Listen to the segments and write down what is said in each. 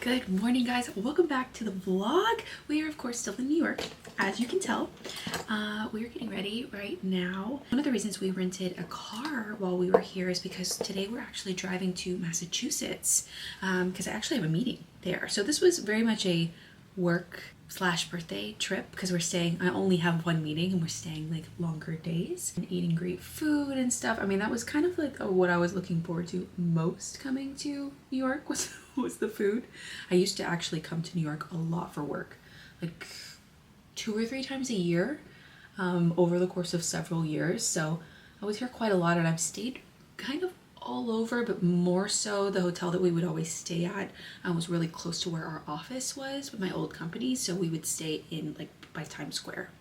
Good morning, guys. Welcome back to the vlog. We are of course still in New York, as you can tell. We are getting ready right now. One of the reasons we rented a car while we were here is because today we're actually driving to Massachusetts because I actually have a meeting there. So this was very much a work/birthday trip because I only have one meeting and we're staying like longer days and eating great food and stuff. I mean, that was kind of like what I was looking forward to most coming to New York was the food. I used to actually come to New York a lot for work, like 2 or 3 times a year over the course of several years. So I was here quite a lot and I've stayed kind of all over, but more so the hotel that we would always stay at was really close to where our office was with my old company. So we would stay in like by Times Square.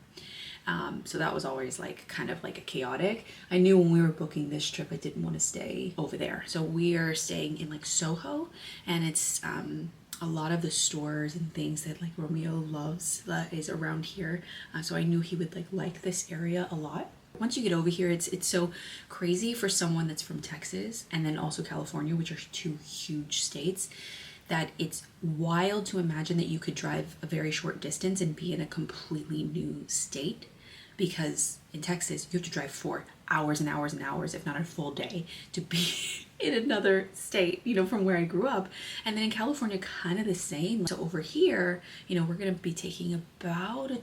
So that was always like kind of like a chaotic. I knew when we were booking this trip I didn't want to stay over there. So we are staying in like Soho, and it's a lot of the stores and things that like Romeo loves that is around here. So I knew he would like this area a lot. Once you get over here, it's so crazy for someone that's from Texas and then also California, which are 2 huge states, that it's wild to imagine that you could drive a very short distance and be in a completely new state. Because in Texas, you have to drive for hours and hours and hours, if not a full day, to be in another state, you know, from where I grew up. And then in California, kind of the same. So over here, you know, we're going to be taking about a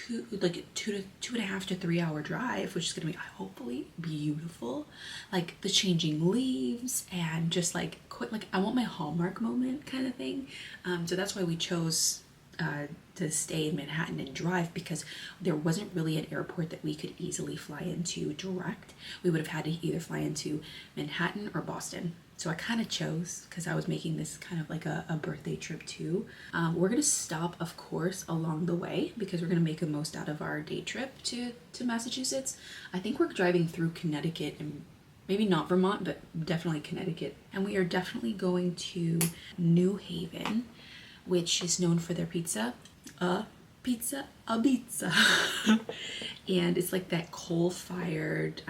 2.5 to 3 hour drive, which is gonna be hopefully beautiful, like the changing leaves and just like I want my Hallmark moment kind of thing. So that's why we chose to stay in Manhattan and drive, because there wasn't really an airport that we could easily fly into direct. We would have had to either fly into Manhattan or Boston. So I kind of chose, because I was making this kind of like a birthday trip too. We're gonna stop, of course, along the way because we're gonna make the most out of our day trip to Massachusetts. I think we're driving through Connecticut and maybe not Vermont, but definitely Connecticut. And we are definitely going to New Haven, which is known for their pizza. Pizza. And it's like that coal-fired,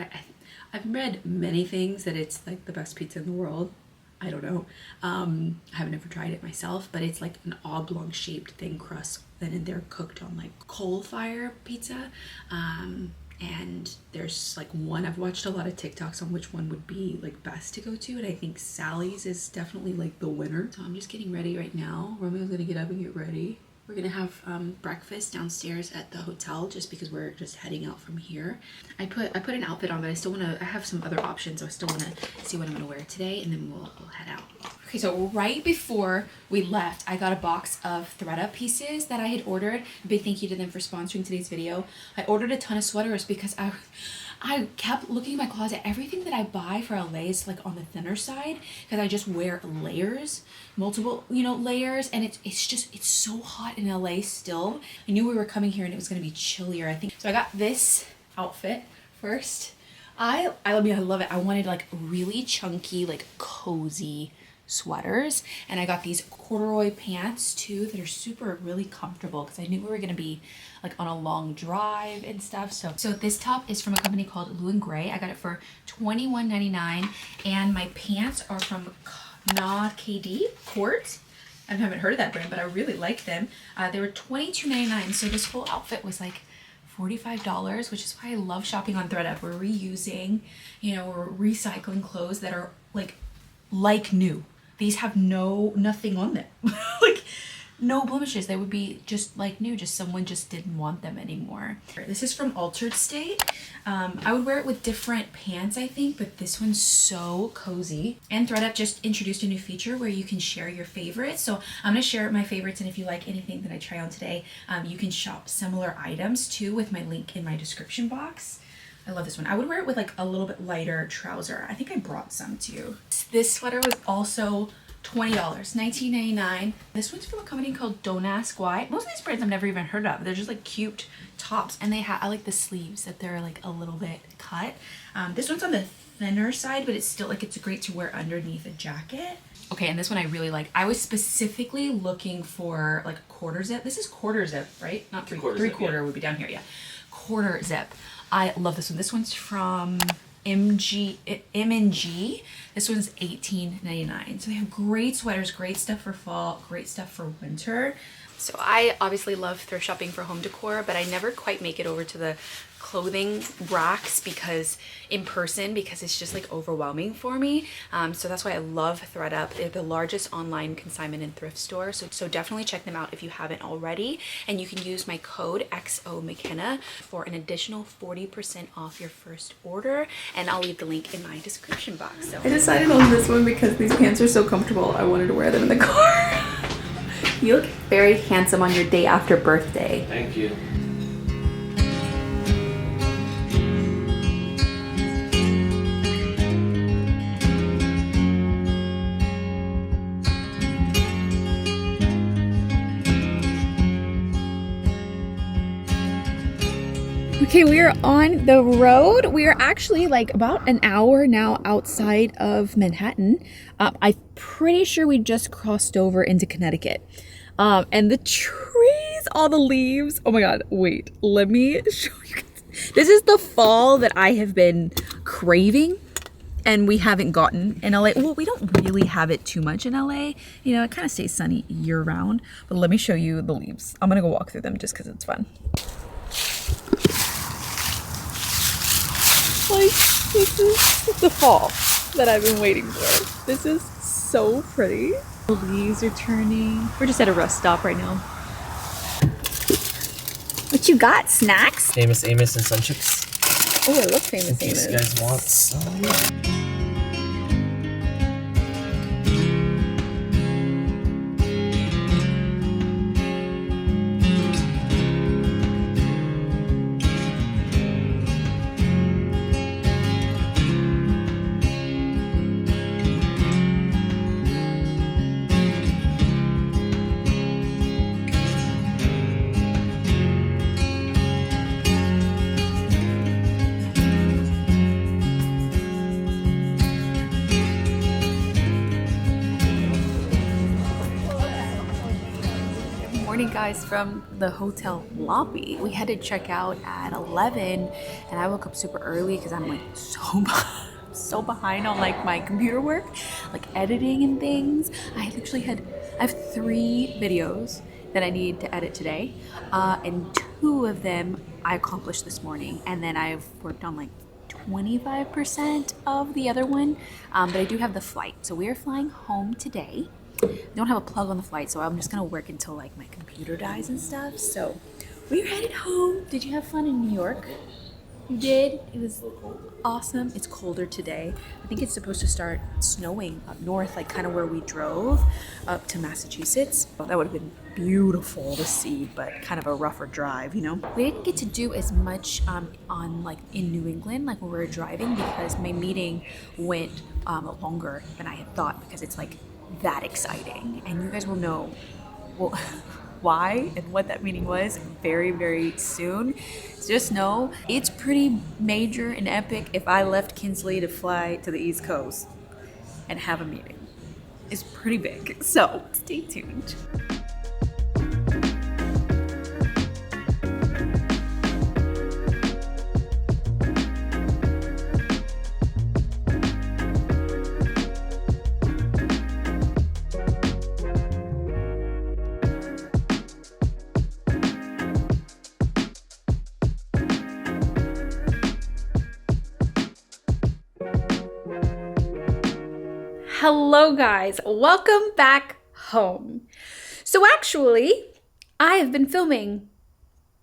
I've read many things that it's like the best pizza in the world. I don't know. I haven't ever tried it myself, but it's like an oblong shaped thin crust, then they're cooked on like coal fire pizza. And there's like one, I've watched a lot of TikToks on which one would be like best to go to, and I think Sally's is definitely like the winner. So I'm just getting ready right now. Romeo's gonna get up and get ready. We're gonna have breakfast downstairs at the hotel just because we're just heading out from here. I put an outfit on, but I have some other options, so I still wanna see what I'm gonna wear today, and then we'll head out. Okay, so right before we left, I got a box of ThredUp pieces that I had ordered. A big thank you to them for sponsoring today's video. I ordered a ton of sweaters because I kept looking in my closet. Everything that I buy for LA is like on the thinner side because I just wear layers, multiple, you know, layers, and it's so hot in LA still. I knew we were coming here and it was gonna be chillier, I think. So I got this outfit first. I love it. I wanted like really chunky, like cozy sweaters, and I got these corduroy pants too that are really comfortable because I knew we were gonna be like on a long drive and stuff. So this top is from a company called Blue and Gray. I got it for $21.99, and my pants are from KD Court. I haven't heard of that brand, but I really like them. They were $22.99, so this whole outfit was like $45, which is why I love shopping on ThredUp. We're reusing, you know, we're recycling clothes that are like new. These have nothing on them. Like no blemishes. They would be just like new, just someone just didn't want them anymore. This is from Altered State. I would wear it with different pants, I think, but this one's so cozy. And ThredUp just introduced a new feature where you can share your favorites. So I'm gonna share my favorites, and if you like anything that I try on today, you can shop similar items too with my link in my description box. I love this one. I would wear it with like a little bit lighter trouser. I think I brought some too. This sweater was also $20, $19.99. This one's from a company called Don't Ask Why. Most of these brands I've never even heard of. They're just like cute tops, and I like the sleeves that they're like a little bit cut. This one's on the thinner side, but it's still like it's great to wear underneath a jacket. Okay, and this one I really like. I was specifically looking for like a quarter zip. This is quarter zip, right? Not three quarter. Would be down here, yeah. Quarter zip. I love this one. This one's from M&G. This one's $18.99. So they have great sweaters, great stuff for fall, great stuff for winter. So I obviously love thrift shopping for home decor, but I never quite make it over to the clothing racks because it's just like overwhelming for me. So that's why I love ThredUp. They're the largest online consignment and thrift store. So definitely check them out if you haven't already. And you can use my code XOMaCenna for an additional 40% off your first order. And I'll leave the link in my description box. So I decided on this one because these pants are so comfortable. I wanted to wear them in the car. You look very handsome on your day after birthday. Thank you. Okay, we are on the road. We are actually like about an hour now outside of Manhattan. I'm pretty sure we just crossed over into Connecticut. And the trees, all the leaves. Oh my God, wait, let me show you guys. This is the fall that I have been craving and we haven't gotten in LA. Well, we don't really have it too much in LA. You know, it kind of stays sunny year round, but let me show you the leaves. I'm gonna go walk through them just because it's fun. Like, this is the fall that I've been waiting for. This is so pretty. The leaves are turning. We're just at a rest stop right now. What you got? Snacks? Famous Amos and Sun Chips. Oh, I love Famous Amos. In case you guys want some. Guys, from the hotel lobby. We had to check out at 11 and I woke up super early because I'm like so behind on like my computer work, like editing and things. I have 3 videos that I need to edit today, and 2 of them I accomplished this morning, and then I've worked on like 25% of the other one, but I do have the flight. So we are flying home today. I don't have a plug on the flight, so I'm just gonna work until like my computer dies and stuff. So we're headed home. Did you have fun in New York? You did? It was awesome. It's colder today. I think it's supposed to start snowing up north, like kind of where we drove up to Massachusetts. Well, that would have been beautiful to see, but kind of a rougher drive, you know? We didn't get to do as much on like in New England, like when we were driving, because my meeting went longer than I had thought, because it's like that exciting, and you guys will know why and what that meeting was very, very soon. Just know it's pretty major and epic if I left Kinsley to fly to the East Coast and have a meeting. It's pretty big, so stay tuned. Hello guys, welcome back home. So actually, I have been filming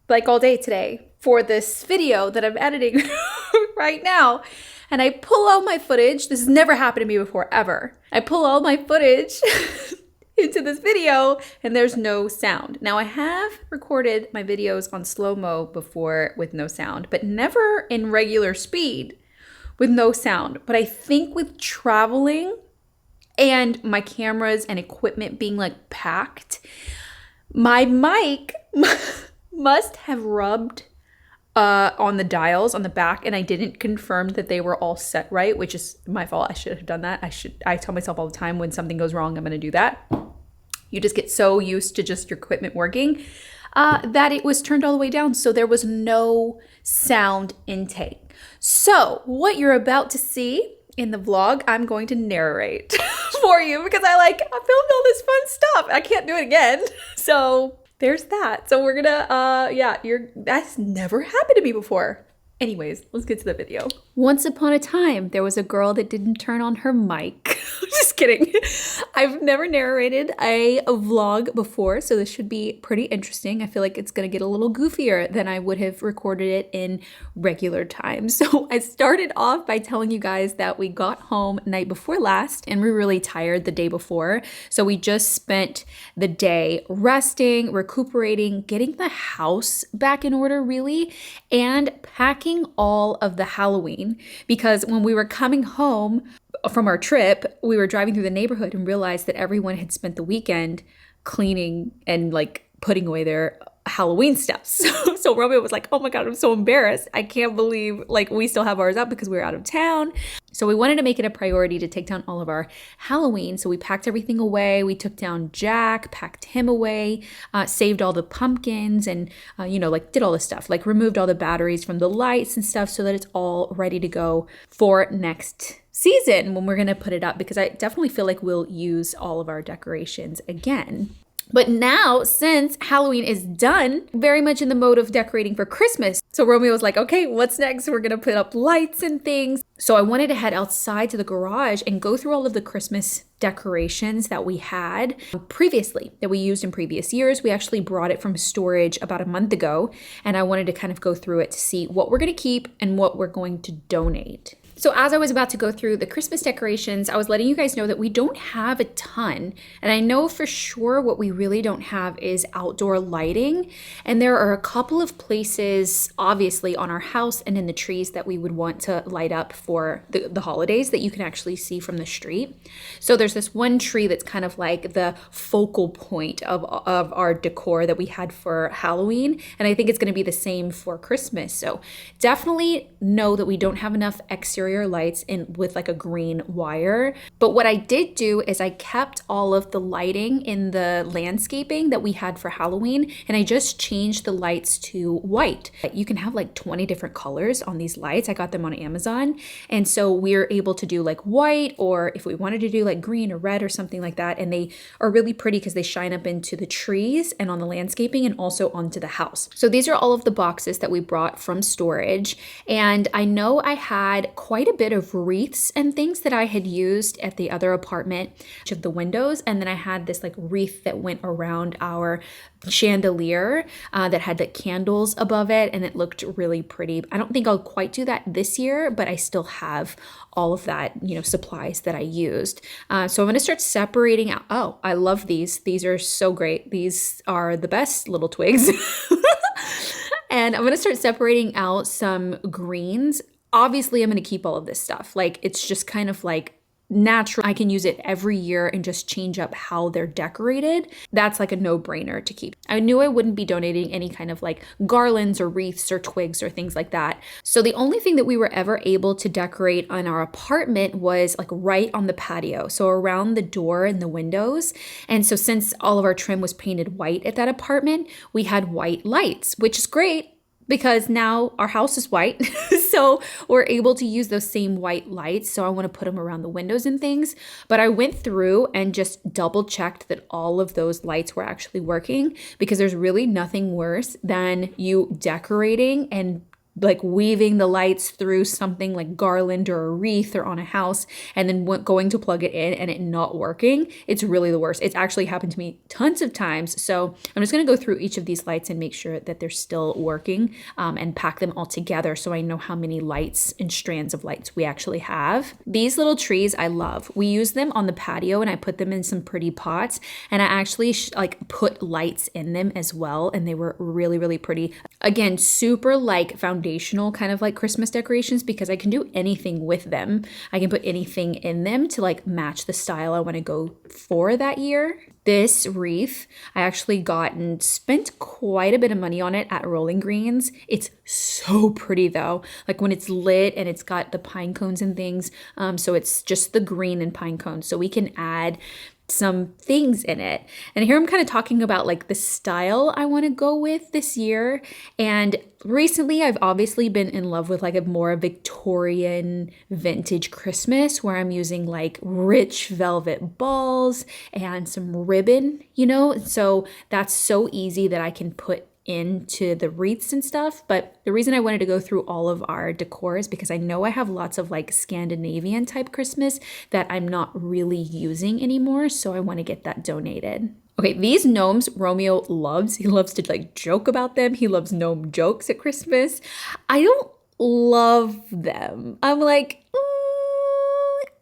like all day today for this video that I'm editing right now. And I pull all my footage. This has never happened to me before, ever. I pull all my footage into this video and there's no sound. Now I have recorded my videos on slow-mo before with no sound, but never in regular speed with no sound. But I think with traveling and my cameras and equipment being like packed, my mic must have rubbed on the dials on the back, and I didn't confirm that they were all set right, which is my fault. I should have done that. I tell myself all the time when something goes wrong, I'm gonna do that. You just get so used to just your equipment working. that it was turned all the way down, so there was no sound intake. So what you're about to see in the vlog, I'm going to narrate for you because I filmed all this fun stuff. I can't do it again. So there's that. So we're gonna, that's never happened to me before. Anyways, let's get to the video. Once upon a time, there was a girl that didn't turn on her mic. Just kidding. I've never narrated a vlog before, so this should be pretty interesting. I feel like it's gonna get a little goofier than I would have recorded it in regular time. So I started off by telling you guys that we got home night before last and we were really tired the day before. So we just spent the day resting, recuperating, getting the house back in order really, and packing all of the Halloween, because when we were coming home from our trip, we were driving through the neighborhood and realized that everyone had spent the weekend cleaning and putting away their Halloween stuff. So Romeo was like, oh my God, I'm so embarrassed. I can't believe we still have ours up because we were out of town. So we wanted to make it a priority to take down all of our Halloween. So we packed everything away. We took down Jack, packed him away, saved all the pumpkins and, did all this stuff, removed all the batteries from the lights and stuff so that it's all ready to go for next season when we're going to put it up, because I definitely feel like we'll use all of our decorations again. But now, since Halloween is done, very much in the mode of decorating for Christmas. So Romeo was like, okay, what's next? We're gonna put up lights and things. So I wanted to head outside to the garage and go through all of the Christmas decorations that we had previously, that we used in previous years. We actually brought it from storage about a month ago, and I wanted to kind of go through it to see what we're gonna keep and what we're going to donate. So as I was about to go through the Christmas decorations, I was letting you guys know that we don't have a ton. And I know for sure what we really don't have is outdoor lighting. And there are a couple of places, obviously, on our house and in the trees that we would want to light up for the holidays that you can actually see from the street. So there's this one tree that's kind of like the focal point of our decor that we had for Halloween. And I think it's going to be the same for Christmas. So definitely know that we don't have enough exterior lights in with a green wire. But what I did do is I kept all of the lighting in the landscaping that we had for Halloween, and I just changed the lights to white. You can have 20 different colors on these lights. I got them on Amazon. And so we're able to do white, or if we wanted to do green or red or something like that. And they are really pretty because they shine up into the trees and on the landscaping and also onto the house. So these are all of the boxes that we brought from storage. And I know I had quite a bit of wreaths and things that I had used at the other apartment of the windows. And then I had this wreath that went around our chandelier that had candles above it, and it looked really pretty. I don't think I'll quite do that this year, but I still have all of that, supplies that I used. So I'm going to start separating out. Oh, I love these. These are so great. These are the best little twigs. And I'm going to start separating out some greens. Obviously, I'm going to keep all of this stuff. It's just kind of natural. I can use it every year and just change up how they're decorated. That's a no-brainer to keep. I knew I wouldn't be donating any kind of garlands or wreaths or twigs or things like that. So the only thing that we were ever able to decorate on our apartment was right on the patio. So around the door and the windows. And so since all of our trim was painted white at that apartment, we had white lights, which is great, because now our house is white. So we're able to use those same white lights. So I want to put them around the windows and things. But I went through and just double checked that all of those lights were actually working, because there's really nothing worse than you decorating and weaving the lights through something like garland or a wreath or on a house, and then going to plug it in and it not working. It's really the worst. It's actually happened to me tons of times. So I'm just going to go through each of these lights and make sure that they're still working, and pack them all together so I know how many lights and strands of lights we actually have. These little trees I love. We use them on the patio, and I put them in some pretty pots, and I actually put lights in them as well, and they were really, really pretty. Again, super foundational kind of Christmas decorations, because I can do anything with them. I can put anything in them to match the style I want to go for that year. This wreath, I actually got and spent quite a bit of money on it at Rolling Greens. It's so pretty though, when it's lit and it's got the pine cones and things. So it's just the green and pine cones. So we can add some things in it. And here I'm kind of talking about like the style I want to go with this year. And recently I've obviously been in love with like a more Victorian vintage Christmas where I'm using like rich velvet balls and some ribbon, so that's so easy that I can put into the wreaths and stuff. But the reason I wanted to go through all of our decor is because I know I have lots of like Scandinavian type Christmas that I'm not really using anymore. So I want to get that donated. Okay, these gnomes Romeo loves. He loves to like joke about them. He loves gnome jokes at Christmas. I don't love them. I'm like,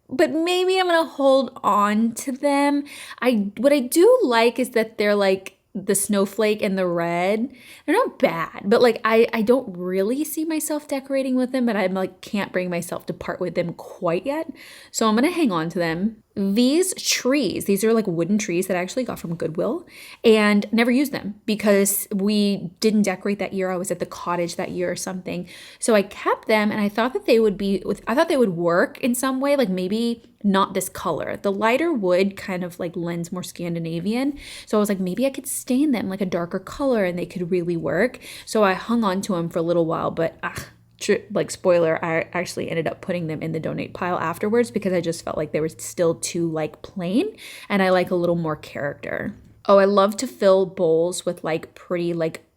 but maybe I'm gonna hold on to them. What I do like is that they're like the snowflake and the red. They're not bad, but like I don't really see myself decorating with them, but I'm like can't bring myself to part with them quite yet. So I'm gonna hang on to them. These trees, these are like wooden trees that I actually got from Goodwill and never used them because we didn't decorate that year. I was at the cottage that year or something. So I kept them and I thought that they would work in some way, like maybe not this color. The lighter wood kind of like lends more Scandinavian. So I was like, maybe I could stain them like a darker color and they could really work. So I hung on to them for a little while, but like spoiler, I actually ended up putting them in the donate pile afterwards because I just felt like they were still too like plain and I like a little more character. Oh, I love to fill bowls with like pretty like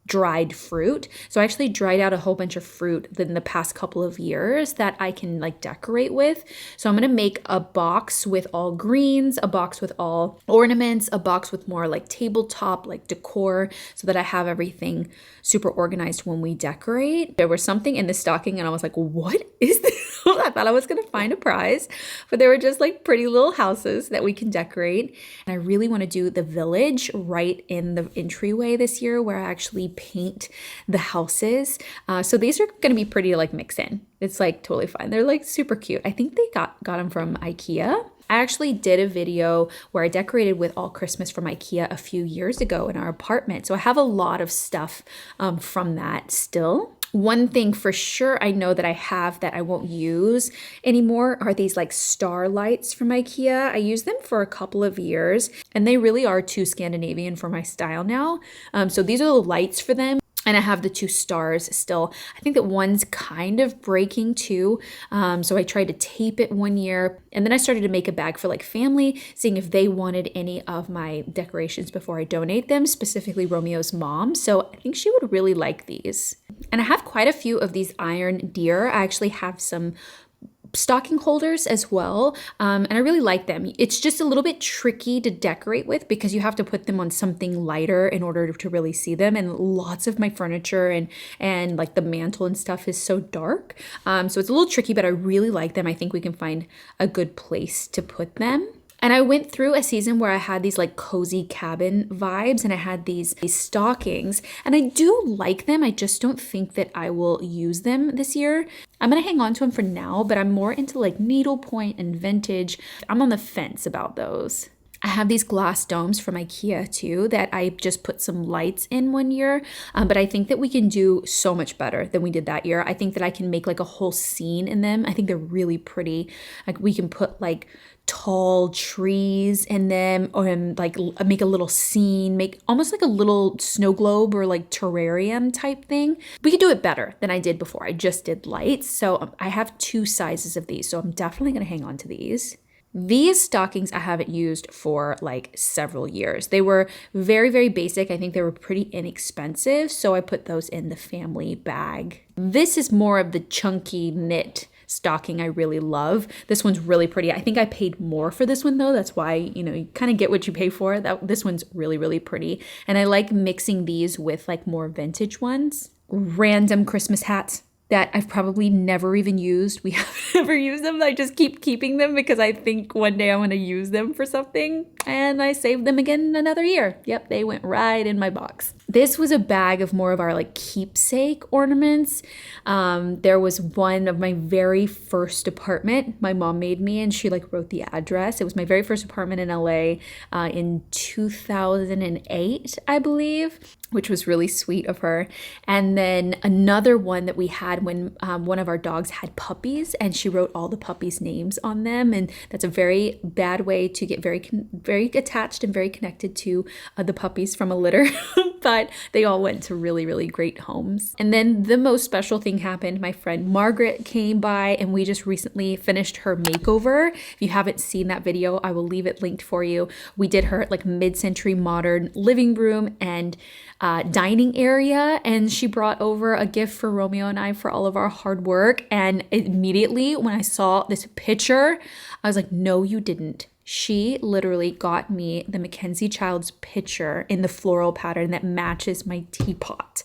dried fruit. So I actually dried out a whole bunch of fruit in the past couple of years that I can like decorate with. So I'm going to make a box with all greens, a box with all ornaments, a box with more like tabletop, like decor, so that I have everything super organized when we decorate. There was something in the stocking and I was like, what is this? I thought I was going to find a prize, but they were just like pretty little houses that we can decorate. And I really want to do the village right in the entryway this year where I actually paint the houses. So these are going to be pretty to like mix in. It's like totally fine. They're like super cute. I think they got them from IKEA. I actually did a video where I decorated with all Christmas from IKEA a few years ago in our apartment. So I have a lot of stuff from that still. One thing for sure I know that I have that I won't use anymore are these like star lights from IKEA. I used them for a couple of years and they really are too Scandinavian for my style now. So these are the lights for them. And I have the 2 stars still. I think that one's kind of breaking too. So I tried to tape it one year. And then I started to make a bag for like family, seeing if they wanted any of my decorations before I donate them, specifically Romeo's mom. So I think she would really like these. And I have quite a few of these iron deer. I actually have some stocking holders as well, and I really like them. It's just a little bit tricky to decorate with because you have to put them on something lighter in order to really see them, and lots of my furniture and like the mantle and stuff is so dark, so it's a little tricky, but I really like them. I think we can find a good place to put them. And I went through a season where I had these like cozy cabin vibes and I had these stockings and I do like them. I just don't think that I will use them this year. I'm going to hang on to them for now, but I'm more into like needlepoint and vintage. I'm on the fence about those. I have these glass domes from IKEA too that I just put some lights in one year, but I think that we can do so much better than we did that year. I think that I can make like a whole scene in them. I think they're really pretty. Like we can put like tall trees in them or like make a little scene, make almost like a little snow globe or like terrarium type thing. We could do it better than I did before. I just did lights. So I have 2 sizes of these. So I'm definitely going to hang on to these. These stockings I haven't used for like several years. They were very, very basic. I think they were pretty inexpensive. So I put those in the family bag. This is more of the chunky knit stocking I really love. This one's really pretty. I think I paid more for this one though. That's why, you kind of get what you pay for. This one's really, really pretty. And I like mixing these with like more vintage ones. Random Christmas hats that I've probably never even used. We haven't ever used them. I just keep keeping them because I think one day I'm going to use them for something. And I saved them again another year. Yep, they went right in my box. This was a bag of more of our like keepsake ornaments. There was one of my very first apartment my mom made me, and she like wrote the address. It was my very first apartment in LA in 2008, I believe, which was really sweet of her. And then another one that we had when one of our dogs had puppies, and she wrote all the puppies' names on them. And that's a very bad way to get very attached and very connected to the puppies from a litter. But they all went to really, really great homes. And then the most special thing happened. My friend Margaret came by, and we just recently finished her makeover. If you haven't seen that video, I will leave it linked for you. We did her like mid-century modern living room and dining area, and she brought over a gift for Romeo and I for all of our hard work. And immediately when I saw this picture, I was like, no, you didn't. She literally got me the Mackenzie Childs picture in the floral pattern that matches my teapot.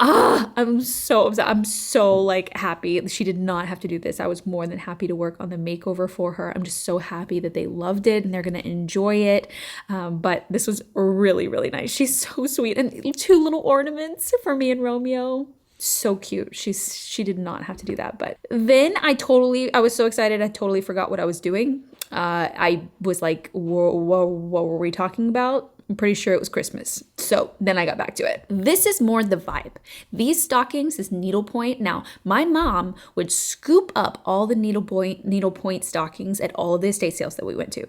I'm so upset. I'm so like happy. She did not have to do this. I was more than happy to work on the makeover for her. I'm just so happy that they loved it and they're going to enjoy it. But this was really, really nice. She's so sweet. And 2 little ornaments for me and Romeo. So cute. She did not have to do that. But then I was so excited. I totally forgot what I was doing. I was like, whoa, what were we talking about? I'm pretty sure it was Christmas. So then I got back to it. This is more the vibe. These stockings is needlepoint. Now, my mom would scoop up all the needlepoint stockings at all of the estate sales that we went to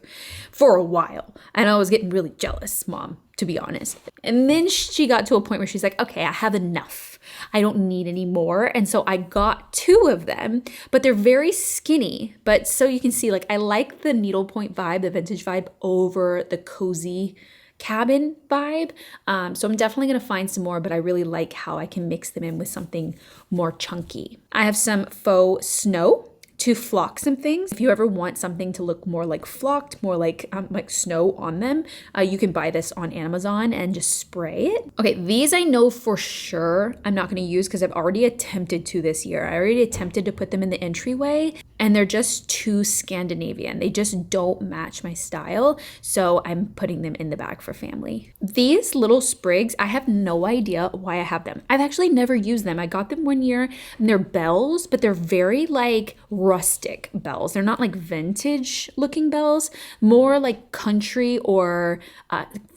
for a while. And I was getting really jealous, Mom, to be honest. And then she got to a point where she's like, okay, I have enough. I don't need any more. And so I got 2 of them, but they're very skinny. But so you can see, like, I like the needlepoint vibe, the vintage vibe over the cozy cabin vibe. So I'm definitely going to find some more, but I really like how I can mix them in with something more chunky. I have some faux snow to flock some things. If you ever want something to look more like flocked, more like snow on them, you can buy this on Amazon and just spray it. Okay, these I know for sure I'm not going to use because I've already attempted to this year. I already attempted to put them in the entryway and they're just too Scandinavian. They just don't match my style. So I'm putting them in the bag for family. These little sprigs, I have no idea why I have them. I've actually never used them. I got them one year and they're bells, but they're very like rustic bells. They're not like vintage looking bells, more like country or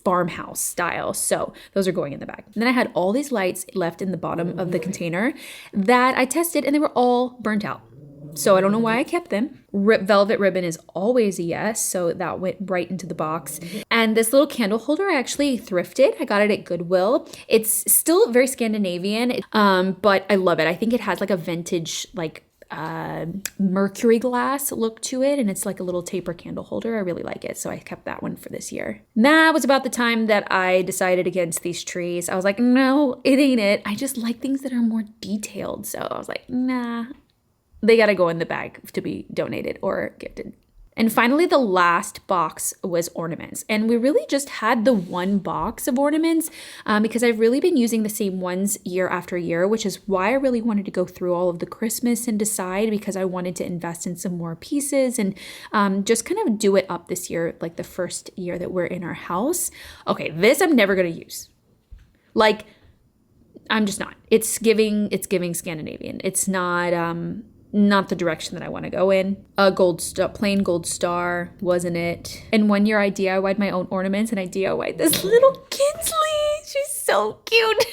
farmhouse style. So those are going in the bag. And then I had all these lights left in the bottom of the container that I tested and they were all burnt out. So I don't know why I kept them. Velvet ribbon is always a yes, so that went right into the box. And this little candle holder I actually thrifted. I got it at Goodwill. It's still very Scandinavian, but I love it. I think it has like a vintage like mercury glass look to it, and it's like a little taper candle holder. I really like it, so I kept that one for this year. That was about the time that I decided against these trees. I was like, no, it ain't it. I just like things that are more detailed. So I was like, nah. They gotta go in the bag to be donated or gifted. And finally, the last box was ornaments. And we really just had the one box of ornaments because I've really been using the same ones year after year, which is why I really wanted to go through all of the Christmas and decide, because I wanted to invest in some more pieces and just kind of do it up this year, like the first year that we're in our house. Okay, this I'm never gonna use. Like, I'm just not. It's giving Scandinavian. It's not the direction that I want to go in. A plain gold star wasn't it. And one year I DIY'd my own ornaments and I DIY'd this little Kinsley. She's so cute.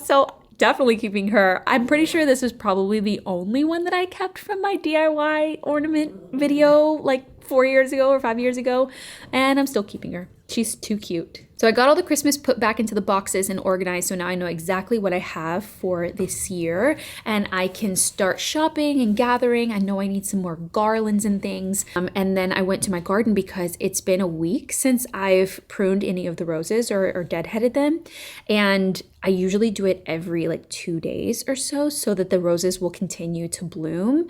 So definitely keeping her. I'm pretty sure this is probably the only one that I kept from my DIY ornament video like 4 years ago or 5 years ago. And I'm still keeping her. She's too cute. So I got all the Christmas put back into the boxes and organized, so now I know exactly what I have for this year, and I can start shopping and gathering. I know I need some more garlands and things. And then I went to my garden because it's been a week since I've pruned any of the roses or deadheaded them, and I usually do it every like 2 days or so that the roses will continue to bloom.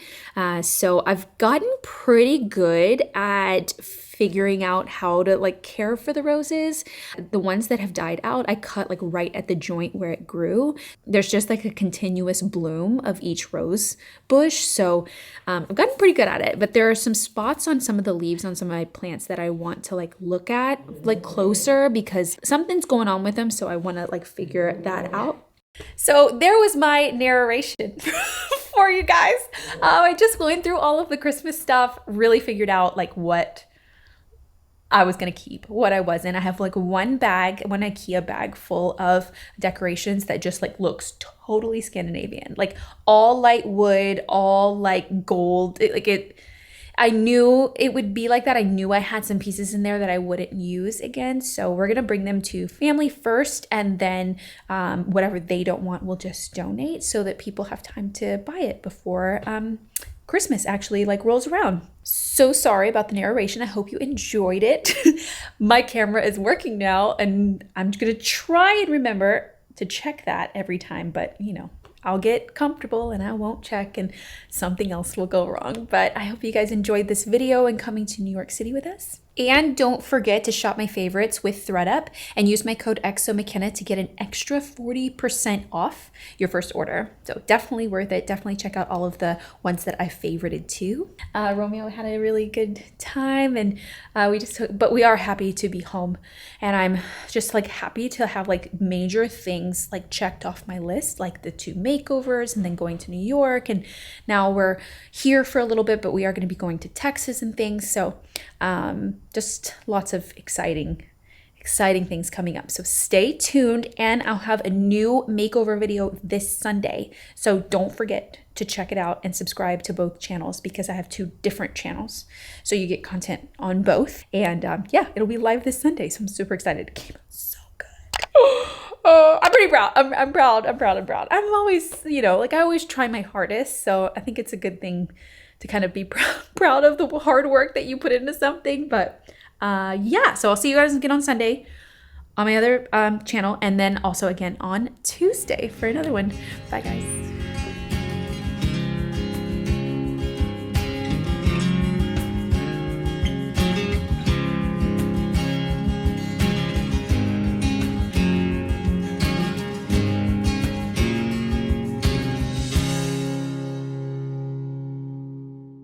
So I've gotten pretty good at figuring out how to like care for for the roses. The ones that have died out, I cut like right at the joint where it grew. There's just like a continuous bloom of each rose bush. So I've gotten pretty good at it, but there are some spots on some of the leaves on some of my plants that I want to like look at like closer because something's going on with them. So I want to like figure that out. So there was my narration for you guys. I just went through all of the Christmas stuff, really figured out like what I was going to keep, what I wasn't. I have like one IKEA bag full of decorations that just like looks totally Scandinavian, like all light wood, all like gold. I knew it would be like that. I knew I had some pieces in there that I wouldn't use again. So we're going to bring them to family first, and then whatever they don't want, we'll just donate so that people have time to buy it before Christmas actually like rolls around. So sorry about the narration. I hope you enjoyed it. My camera is working now, and I'm going to try and remember to check that every time, but you know, I'll get comfortable and I won't check and something else will go wrong. But I hope you guys enjoyed this video and coming to New York City with us. And don't forget to shop my favorites with ThredUp and use my code MaCenna to get an extra 40% off your first order. So definitely worth it. Definitely check out all of the ones that I favorited too. Romeo had a really good time, and but we are happy to be home. And I'm just like happy to have like major things like checked off my list, like the 2 makeovers and then going to New York. And now we're here for a little bit, but we are going to be going to Texas and things. So just lots of exciting things coming up. So stay tuned, and I'll have a new makeover video this Sunday. So don't forget to check it out and subscribe to both channels because I have 2 different channels. So you get content on both. And yeah, it'll be live this Sunday. So I'm super excited. It came out so good. I'm pretty proud. I'm proud. I'm always, you know, like I always try my hardest. So I think it's a good thing to kind of be proud of the hard work that you put into something. But yeah, so I'll see you guys again on Sunday on my other channel, and then also again on Tuesday for another one. Bye guys.